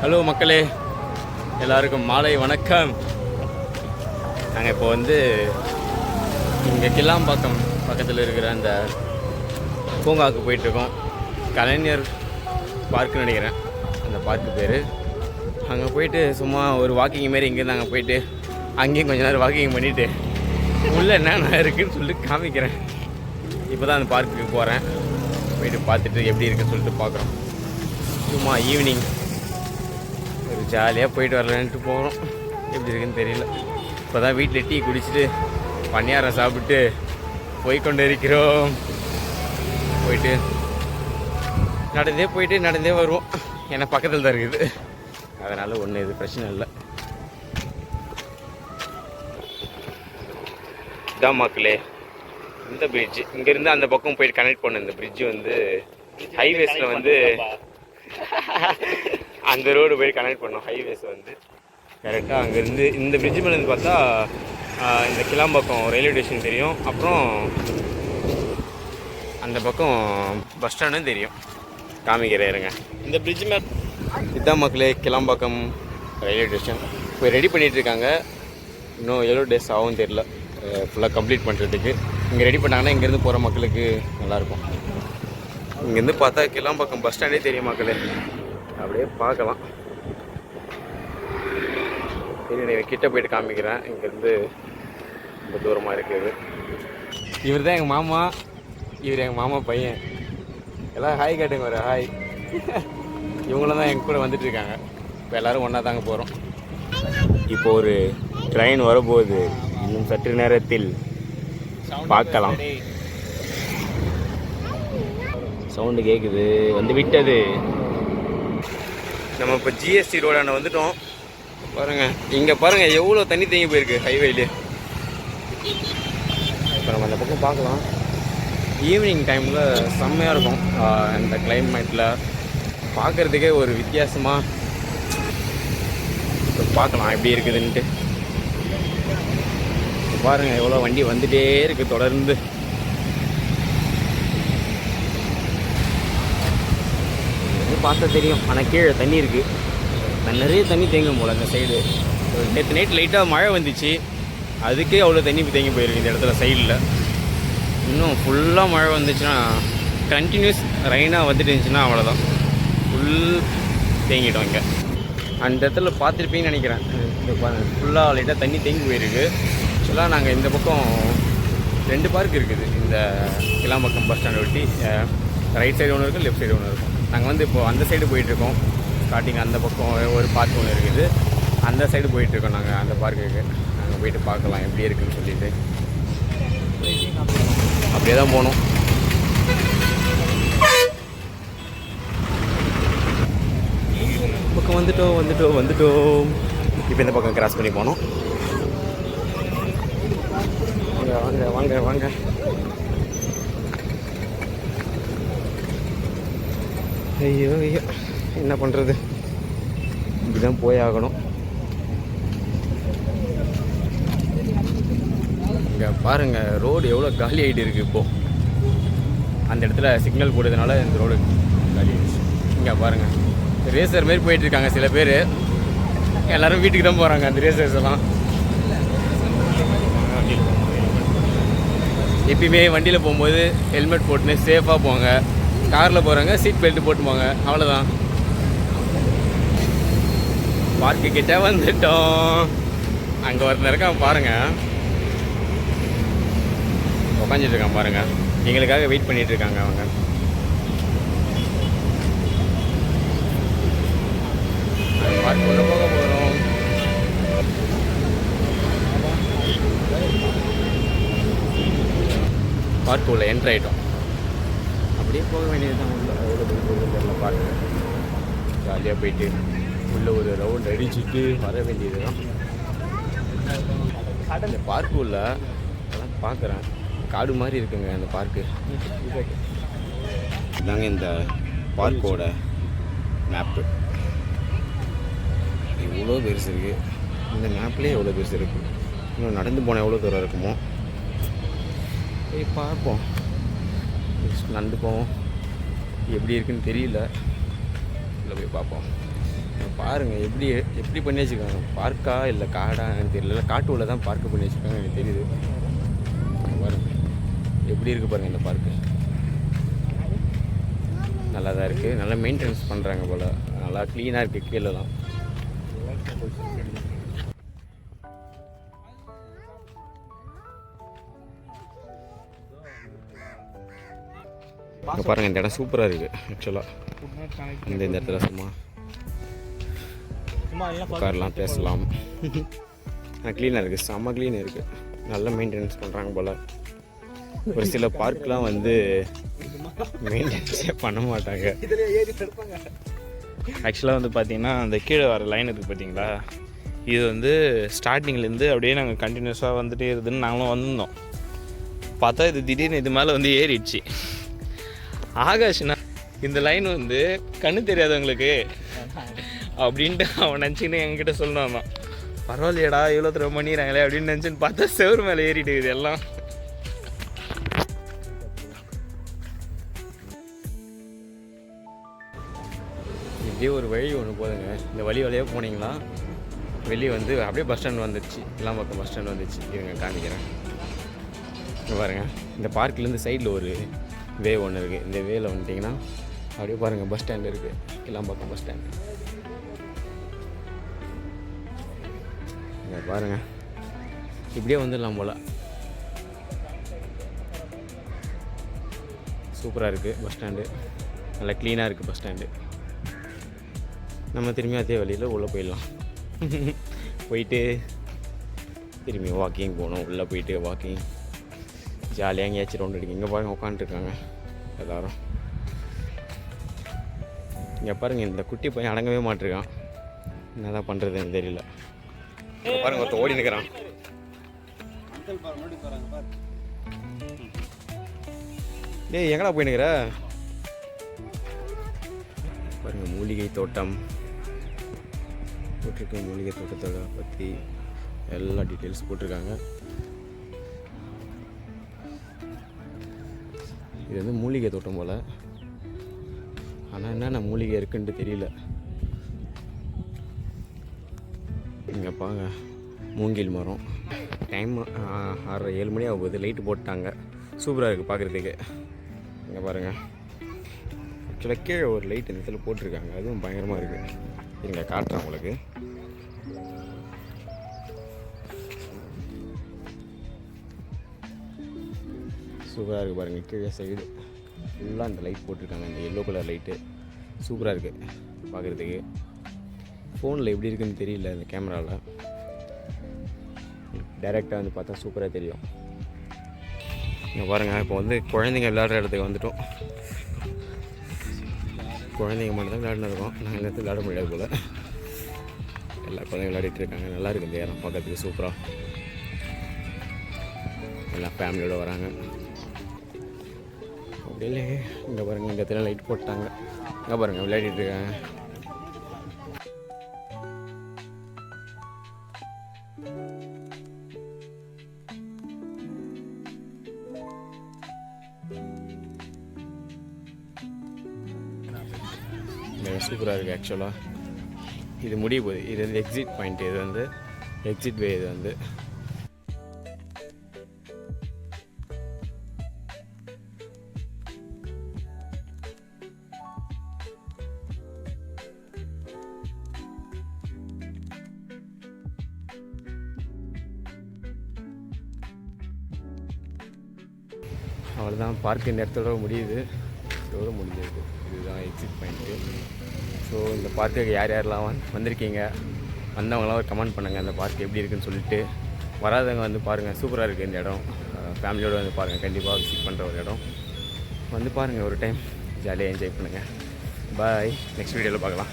Hello மக்களே, எல்லாருக்கும் மாலை வணக்கம். நாங்கள் இப்போ இங்கே கிளாம்பாக்கம் பக்கத்தில் இருக்கிற அந்த பூங்காவுக்கு போயிட்டுருக்கோம். கலைஞர் பார்க்குன்னு நினைக்கிறேன் அந்த பார்க்கு பேர். அங்கே போயிட்டு சும்மா ஒரு வாக்கிங் மாரி இங்கேருந்து அங்கே போயிட்டு அங்கேயும் கொஞ்சம் நேரம் வாக்கிங் பண்ணிவிட்டு உள்ளே என்னென்ன இருக்குதுன்னு சொல்லிட்டு காமிக்கிறேன். இப்போ தான் அந்த பார்க்குக்கு போகிறேன். போயிட்டு பார்த்துட்டு எப்படி இருக்குன்னு சொல்லிட்டு பார்க்குறோம். சும்மா ஈவினிங் ஒரு ஜாலியாக போயிட்டு வரலான்ட்டு போகிறோம். எப்படி இருக்குன்னு தெரியல. இப்போ தான் வீட்டில் டீ குடிச்சிட்டு பணியாரம் சாப்பிட்டு போய்கொண்டு இருக்கிறோம். போயிட்டு நடந்தே வருவோம். ஏன்னா பக்கத்தில் தான் இருக்குது, அதனால் ஒன்றும் இது பிரச்சனை இல்லை. இதான் மக்களே இந்த பிரிட்ஜு. இங்கேருந்து அந்த பக்கம் போயிட்டு கனெக்ட் பண்ண இந்த பிரிட்ஜு ஹைவேஸில் அந்த ரோடு போய் கனெக்ட் பண்ணோம். ஹைவேஸ் கரெக்டாக அங்கேருந்து இந்த பிரிட்ஜு மேலேருந்து பார்த்தா இந்த கிளாம்பாக்கம் ரயில்வே ஸ்டேஷன் தெரியும். அப்புறம் அந்த பக்கம் பஸ் ஸ்டாண்டும் தெரியும். காமிக்கிறேன் இருங்க. இந்த பிரிட்ஜு மேலே இதுதான் மக்களே கிளாம்பாக்கம் ரயில்வே ஸ்டேஷன். இப்போ ரெடி பண்ணிகிட்ருக்காங்க. இன்னும் எவ்வளோ டேஸ் ஆகும் தெரியல ஃபுல்லாக கம்ப்ளீட் பண்ணுறதுக்கு. இங்கே ரெடி பண்ணாங்கன்னா இங்கேருந்து போகிற மக்களுக்கு நல்லாயிருக்கும். இங்கேருந்து பார்த்தா கிளாம்பாக்கம் பஸ் ஸ்டாண்டே தெரியும் மக்களே. அப்படியே பார்க்கலாம். சரி, கிட்ட போயிட்டு காமிக்கிறேன். இங்கேருந்து ரொம்ப தூரமாக இருக்குது. இவர் தான் எங்கள் மாமா. இவர் எங்கள் மாமா பையன். எல்லாம் ஹாய் காட்டுங்க. வர ஹாய். இவங்களும் தான் எங்கள் கூட வந்துட்டுருக்காங்க. இப்போ எல்லோரும் ஒன்றா தாங்க போகிறோம். இப்போ ஒரு ட்ரெயின் வரப்போகுது. இன்னும் சற்று நேரத்தில் பார்க்கலாம். சவுண்டு கேட்குது. விட்டது. நம்ம இப்போ ஜிஎஸ்டி ரோடாண்ட வந்துட்டோம். பாருங்கள், இங்கே பாருங்கள் எவ்வளோ தண்ணி தேங்கி போயிருக்கு ஹைவேலே. இப்போ நம்ம அந்த பக்கம் பார்க்கலாம். ஈவினிங் டைமில் செம்மையாக இருக்கும். இந்த கிளைமேட்டில் பார்க்குறதுக்கே ஒரு வித்தியாசமாக இப்போ பார்க்கலாம் எப்படி இருக்குதுன்ட்டு. பாருங்கள் எவ்வளோ வண்டி வந்துகிட்டே இருக்குது தொடர்ந்து. பார்த்தா தெரியும். ஆனால் கீழே தண்ணி இருக்குது. நிறைய தண்ணி தேங்கும் போல் அந்த சைடு. நேற்று நைட் லைட்டாக மழை வந்துச்சு, அதுக்கே அவ்வளோ தண்ணி தேங்கி போயிருக்கு இந்த இடத்துல சைடில். இன்னும் ஃபுல்லாக மழை வந்துச்சுன்னா, கண்டினியூஸ் ரெயினாக வந்துட்டு இருந்துச்சுன்னா அவ்வளோதான், ஃபுல் தேங்கிட்டோம் இங்கே. அந்த இடத்துல பார்த்துருப்பீங்கன்னு நினைக்கிறேன். ஃபுல்லாக லைட்டாக தண்ணி தேங்கி போயிருக்கு. ஆக்சுவலாக நாங்கள் இந்த பக்கம் 2 பார்க் இருக்குது. இந்த கிளாம்பாக்கம் பஸ் ஸ்டாண்டை ஒட்டி ரைட் சைடு ஒன்று இருக்கும், லெஃப்ட் சைடு ஒன்று இருக்கும். நாங்கள் இப்போது அந்த சைடு போயிட்டுருக்கோம். ஸ்டார்டிங் அந்த பக்கம் ஒரு பார்க் ஒன்று இருக்குது. அந்த சைடு போயிட்டுருக்கோம் நாங்கள். அந்த பார்க்குக்கு நாங்கள் போயிட்டு பார்க்கலாம் எப்படி இருக்குதுன்னு சொல்லிட்டு. அப்படியே தான் போகணும். பக்கம் வந்துட்டோம். இப்போ இந்த பக்கம் கிராஸ் பண்ணி போனோம். வாங்க. ஐயோ என்ன பண்ணுறது, இப்படி தான் போய் ஆகணும். இங்கே பாருங்கள் ரோடு எவ்வளோ காலி ஆகிட்டு இருக்குது. இப்போது அந்த இடத்துல சிக்னல் போட்டதுனால இந்த ரோடு காலி ஆகிடுச்சு. இங்கே பாருங்கள் ரேசர் மாரி போயிட்டுருக்காங்க சில பேர். எல்லோரும் வீட்டுக்கு தான் போகிறாங்க அந்த ரேசர்ஸ் எல்லாம். எப்பயுமே வண்டியில் போகும்போது ஹெல்மெட் போட்டுன்னு சேஃபாக போங்க. காரில் போகிறாங்க சீட் பெல்ட் போட்டு போங்க, அவ்வளோதான். பார்க்கு கிட்டே வந்துட்டோம். அங்கே ஒருத்தர் இருக்கான் பாருங்கள், உட்காந்துட்டு இருக்கான் பாருங்கள். எங்களுக்காக வெயிட் பண்ணிகிட்டு இருக்காங்க அவங்க. பார்க்குள்ளே போக போகிறோம். பார்க்கு உள்ள என்ட்ரு ஆகிட்டோம். அப்படியே போக வேண்டியது தான். உள்ள எவ்வளோ தெரியல பார்க்கு. ஜாலியாக போயிட்டு உள்ளே ஒரு ரவுண்ட் அடிச்சுட்டு வர வேண்டியது தான். இந்த பார்க்கு உள்ள அதெல்லாம் பார்க்குறேன், காடு மாதிரி இருக்குங்க அந்த பார்க்கு. இதாங்க இந்த பார்க்கோட மேப்பு. எவ்வளோ பெருசு இருக்குது. இந்த மேப்லேயே எவ்வளோ பெருசு இருக்குது. இன்னும் நடந்து போனால் எவ்வளோ தூரம் இருக்குமோ. போய் பார்ப்போம். நடந்து போவோம். எப்படி இருக்குன்னு தெரியல. இல்லை போய் பார்ப்போம். பாருங்கள் எப்படி பண்ணி வச்சுருக்காங்க. பார்க்கா இல்லை காடா எனக்கு தெரியல. காட்டு உள்ள தான் பார்க்கு பண்ணி வச்சுருக்காங்க எனக்கு தெரியுது. பாருங்கள் எப்படி இருக்குது பாருங்கள் இந்த பார்க்கு. நல்லா தான் இருக்குது. நல்லா மெயின்டெனன்ஸ் பண்ணுறாங்க போல். நல்லா க்ளீனாக இருக்குது கீழெல்லாம். இங்கே பாருங்கள் இந்த இடம் சூப்பராக இருக்குது ஆக்சுவலாக. இந்த இடத்துல சும்மா உட்காரலாம் பேசலாம். க்ளீனாக இருக்குது. செம்ம க்ளீனாக இருக்குது. நல்லா மெயின்டெனன்ஸ் பண்ணுறாங்க போல். ஒரு சில பார்க்லாம் வந்து மெயின்டெனன்ஸே பண்ண மாட்டாங்க. ஆக்சுவலாக வந்து பார்த்தீங்கன்னா அந்த கீழே வர லைன் இருக்குது பார்த்தீங்களா, இது வந்து ஸ்டார்டிங்லேருந்து அப்படியே நாங்கள் கண்டினியூஸாக வந்துட்டே இருக்குதுன்னு நாங்களும் வந்திருந்தோம். பார்த்தா இது திடீர்னு இது மேலே வந்து ஏறிடுச்சு. ஆகாஷ்னா இந்த லைன் வந்து கண்ணு தெரியாதவங்களுக்கு அப்படின்ட்டு அவன் நினச்சின்னு எங்ககிட்ட சொல்லணும் தான். பரவாயில்லையடா இவ்வளோ தூரம் பண்ணிடுறாங்களே அப்படின்னு நினச்சின்னு பார்த்தா செவரு மேலே ஏறிட்டு இருக்குது எல்லாம். இப்படியே ஒரு வழி ஒன்று போதுங்க. இந்த வழியாக போனீங்களா வெளியே வந்து அப்படியே பஸ் ஸ்டாண்ட் வந்துடுச்சு. கிளாம்பாக்கம் பஸ் ஸ்டாண்ட் வந்துடுச்சு. இருங்க காமிக்கிறேன். இங்கே பாருங்கள் இந்த பார்க்கிலேருந்து சைடில் ஒரு வே ஒன்று இருக்குது. இந்த வேல வந்துட்டிங்கன்னா அப்படியே பாருங்கள் பஸ் ஸ்டாண்டு இருக்குது. கிளாம்பாக்கம் பஸ் ஸ்டாண்டு இங்கே பாருங்கள். இப்படியே வந்துடலாம் போல். சூப்பராக இருக்குது பஸ் ஸ்டாண்டு. நல்லா க்ளீனாக இருக்குது பஸ் ஸ்டாண்டு. நம்ம திரும்பி அதே வழியில் உள்ளே போயிடலாம். போயிட்டு திரும்பி வாக்கிங் போகணும். உள்ளே போயிட்டு வாக்கிங் ஜாலியாக எங்கேயாச்சும் ரவுண்ட் அடிக்க. இங்கே பாருங்கள் உட்காந்துருக்காங்க எல்லோரும். இங்கே பாருங்கள் இந்த குட்டி பையன் அடங்கவே மாட்டிருக்கான். என்ன தான் பண்ணுறதுன்னு தெரியல. பாருங்கள் ஒருத்தர் ஓடி நிற்கிறான். டேய் எங்கடா போய் நிற்கிற? பாருங்கள் மூலிகை தோட்டம் போட்டிருக்க. மூலிகை தோட்டத்தோட பற்றி எல்லா டீட்டெயில்ஸ் போட்டிருக்காங்க. இது வந்து மூலிகை தோட்டம் போல். ஆனால் என்னென்ன மூலிகை இருக்குன்ட்டு தெரியல. இங்கே பாங்க மூங்கில் மரம். டைம் 6:30 மணி ஆகும்போது லைட்டு போட்டாங்க. சூப்பராக இருக்குது பார்க்குறதுக்கு. இங்கே பாருங்கள் ஆக்சுவலாக கீழே ஒரு லைட் இந்த இடத்துல போட்டிருக்காங்க. அதுவும் பயங்கரமாக இருக்குது. இங்கே காட்டுறேன் உங்களுக்கு. சூப்பராக இருக்குது பாருங்கள். கீழே சைடு ஃபுல்லாக அந்த லைட் போட்டிருக்காங்க. இந்த எல்லோ கலர் லைட்டு சூப்பராக இருக்குது பார்க்குறதுக்கு. ஃபோனில் எப்படி இருக்குதுன்னு தெரியல. இந்த கேமராவில் டைரெக்டாக வந்து பார்த்தா சூப்பராக தெரியும். இங்கே பாருங்கள் இப்போ வந்து குழந்தைங்க விளையாடுற இடத்துக்கு வந்துட்டோம். குழந்தைங்க மட்டும் தான் விளையாடுன்னு இருக்கோம். நாங்கள் இந்த விளையாட முடியாது போல். எல்லா குழந்தைங்க விளையாடிட்டு இருக்காங்க. நல்லா இருக்குது இந்த இடம் பார்க்கறதுக்கு சூப்பராக. எல்லாம் ஃபேமிலியோடு வராங்க. அப்படியே இங்கே பாருங்கள் இந்த இடத்துல லைட் போட்டாங்க. இங்கே பாருங்கள் விளையாடிட்டு இருக்காங்க. சூப்பராக இருக்குது ஆக்சுவலாக. இது முடிய போகுது. இது வந்து எக்ஸிட் பாயிண்ட். இது வந்து எக்ஸிட் வே. இது வந்து அவ்வளோதான். பார்க் இந்த இடத்தோட முடியுது. இதோட முடிஞ்சது. இதுதான் எக்ஸிட் பாயிண்ட்டு. ஸோ இந்த பார்க்குக்கு யார் யாரெல்லாம் வந்திருக்கீங்க, வந்தவங்களாம் ஒரு கமெண்ட் பண்ணுங்கள். அந்த பார்க் எப்படி இருக்குதுன்னு சொல்லிட்டு. வராதவங்க வந்து பாருங்கள். சூப்பராக இருக்குது இந்த இடம். ஃபேமிலியோடு வந்து பாருங்கள். கண்டிப்பாக விசிட் பண்ணுற ஒரு இடம். வந்து பாருங்கள் ஒரு டைம். ஜாலியாக என்ஜாய் பண்ணுங்கள். பாய். நெக்ஸ்ட் வீடியோவில் பார்க்கலாம்.